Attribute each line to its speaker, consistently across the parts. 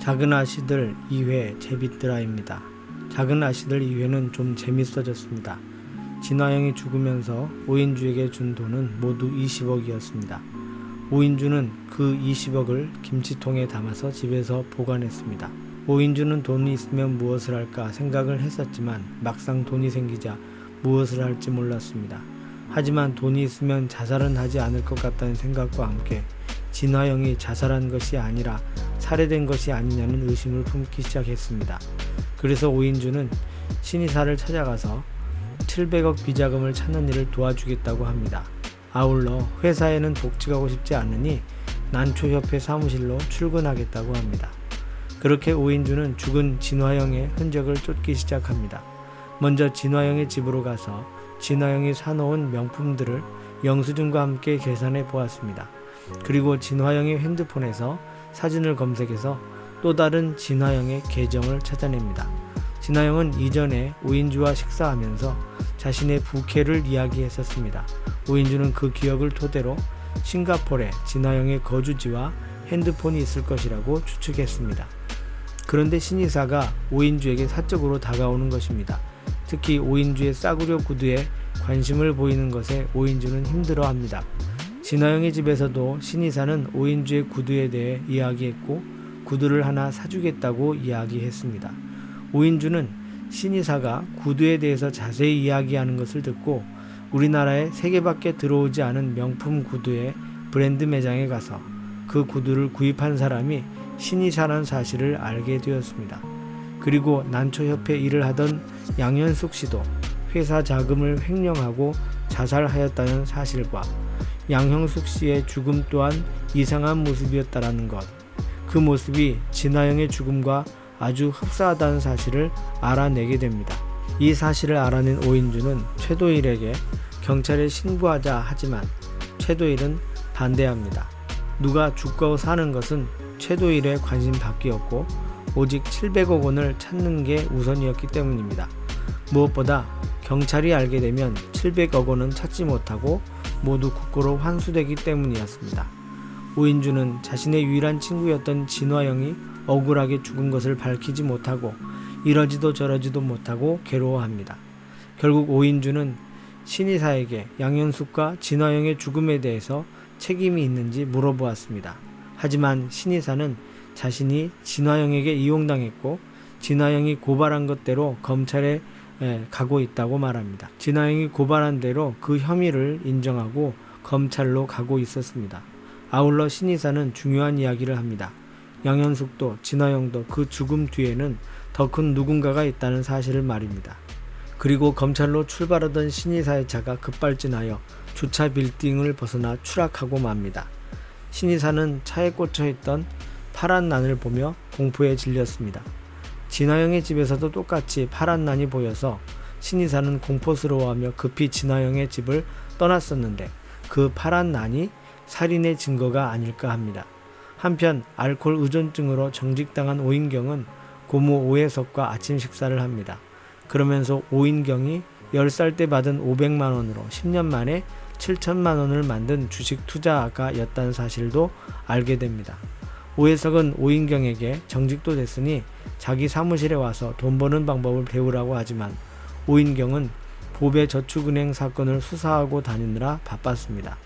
Speaker 1: 작은 아씨들 2회 제비드라입니다. 작은 아씨들 2회는 좀 재밌어졌습니다. 진화영이 죽으면서 오인주에게 준 돈은 모두 20억이었습니다. 오인주는 그 20억을 김치통에 담아서 집에서 보관했습니다. 오인주는 돈이 있으면 무엇을 할까 생각을 했었지만 막상 돈이 생기자 무엇을 할지 몰랐습니다. 하지만 돈이 있으면 자살은 하지 않을 것 같다는 생각과 함께 진화영이 자살한 것이 아니라 살해된 것이 아니냐는 의심을 품기 시작했습니다. 그래서 오인주는 신의사를 찾아가서 700억 비자금을 찾는 일을 도와주겠다고 합니다. 아울러 회사에는 복직하고 싶지 않으니 난초협회 사무실로 출근하겠다고 합니다. 그렇게 오인주는 죽은 진화영의 흔적을 쫓기 시작합니다. 먼저 진화영의 집으로 가서 진화영이 사놓은 명품들을 영수증과 함께 계산해 보았습니다. 그리고 진화영의 핸드폰에서 사진을 검색해서 또 다른 진화영의 계정을 찾아냅니다. 진화영은 이전에 오인주와 식사하면서 자신의 부캐를 이야기했었습니다. 오인주는 그 기억을 토대로 싱가포르에 진화영의 거주지와 핸드폰이 있을 것이라고 추측했습니다. 그런데 신의사가 오인주에게 사적으로 다가오는 것입니다. 특히 오인주의 싸구려 구두에 관심을 보이는 것에 오인주는 힘들어합니다. 진화영의 집에서도 신의사는 오인주의 구두에 대해 이야기했고 구두를 하나 사주겠다고 이야기했습니다. 오인주는 신의사가 구두에 대해서 자세히 이야기하는 것을 듣고 우리나라에 3개밖에 들어오지 않은 명품 구두의 브랜드 매장에 가서 그 구두를 구입한 사람이 신의사라는 사실을 알게 되었습니다. 그리고 난초협회 일을 하던 양현숙 씨도 회사 자금을 횡령하고 자살하였다는 사실과 양형숙 씨의 죽음 또한 이상한 모습이었다라는 것, 그 모습이 진화영의 죽음과 아주 흡사하다는 사실을 알아내게 됩니다. 이 사실을 알아낸 오인주는 최도일에게 경찰에 신고하자 하지만 최도일은 반대합니다. 누가 죽고 사는 것은 최도일의 관심 밖이었고 오직 700억 원을 찾는 게 우선이었기 때문입니다. 무엇보다 경찰이 알게 되면 700억 원은 찾지 못하고 모두 국고로 환수되기 때문이었습니다. 오인주는 자신의 유일한 친구였던 진화영이 억울하게 죽은 것을 밝히지 못하고 이러지도 저러지도 못하고 괴로워합니다. 결국 오인주는 신의사에게 양현숙과 진화영의 죽음에 대해서 책임이 있는지 물어보았습니다. 하지만 신의사는 자신이 진화영에게 이용당했고 진화영이 고발한 것대로 검찰에 가고 있다고 말합니다. 진화영이 고발한 대로 그 혐의를 인정하고 검찰로 가고 있었습니다. 아울러 신의사는 중요한 이야기를 합니다. 양현숙도 진화영도 그 죽음 뒤에는 더 큰 누군가가 있다는 사실을 말입니다. 그리고 검찰로 출발하던 신의사의 차가 급발진하여 주차 빌딩을 벗어나 추락하고 맙니다. 신의사는 차에 꽂혀있던 파란 난을 보며 공포에 질렸습니다. 진화영의 집에서도 똑같이 파란 난이 보여서 신의사는 공포스러워하며 급히 진화영의 집을 떠났었는데 그 파란 난이 살인의 증거가 아닐까 합니다. 한편 알코올 의존증으로 정직당한 오인경은 고모 오해석과 아침 식사를 합니다. 그러면서 오인경이 10살 때 받은 500만 원으로 10년 만에 7천만 원을 만든 주식 투자가 였다는 사실도 알게 됩니다. 오해석은 오인경에게 정직도 됐으니 자기 사무실에 와서 돈 버는 방법을 배우라고 하지만 오인경은 보배저축은행 사건을 수사하고 다니느라 바빴습니다.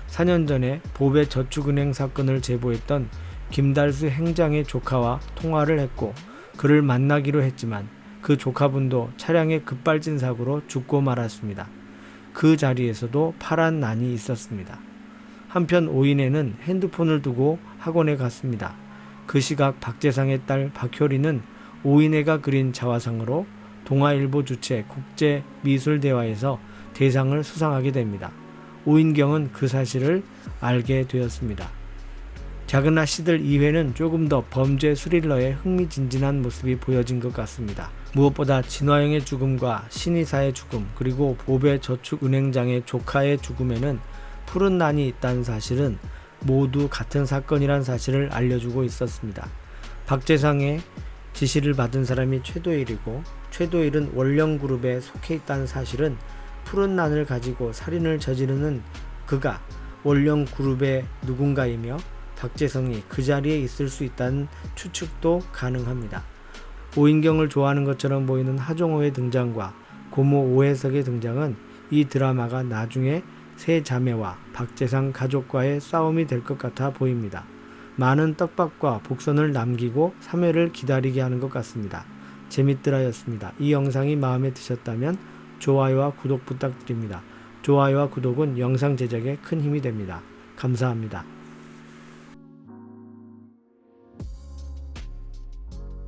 Speaker 1: 4년 전에 보배저축은행 사건을 제보했던 김달수 행장의 조카와 통화를 했고 그를 만나기로 했지만 그 조카분도 차량의 급발진 사고로 죽고 말았습니다. 그 자리에서도 파란 난이 있었습니다. 한편 오인혜는 핸드폰을 두고 학원에 갔습니다. 그 시각 박재상의 딸 박효리는 오인혜가 그린 자화상으로 동아일보 주최 국제미술대회에서 대상을 수상하게 됩니다. 오인경은 그 사실을 알게 되었습니다. 작은 아씨들 2회는 조금 더 범죄 스릴러의 흥미진진한 모습이 보여진 것 같습니다. 무엇보다 진화영의 죽음과 신의사의 죽음 그리고 보배저축은행장의 조카의 죽음에는 푸른 난이 있다는 사실은 모두 같은 사건이란 사실을 알려주고 있었습니다. 박재상의 지시를 받은 사람이 최도일이고 최도일은 원령그룹에 속해 있다는 사실은 푸른 난을 가지고 살인을 저지르는 그가 원령그룹의 누군가이며 박재성이 그 자리에 있을 수 있다는 추측도 가능합니다. 오인경을 좋아하는 것처럼 보이는 하정우의 등장과 고모 오해석의 등장은 이 드라마가 나중에 세 자매와 박재상 가족과의 싸움이 될 것 같아 보입니다. 많은 떡밥과 복선을 남기고 3회를 기다리게 하는 것 같습니다. 재밌더라였습니다. 이 영상이 마음에 드셨다면 좋아요와 구독 부탁드립니다. 좋아요와 구독은 영상 제작에 큰 힘이 됩니다. 감사합니다.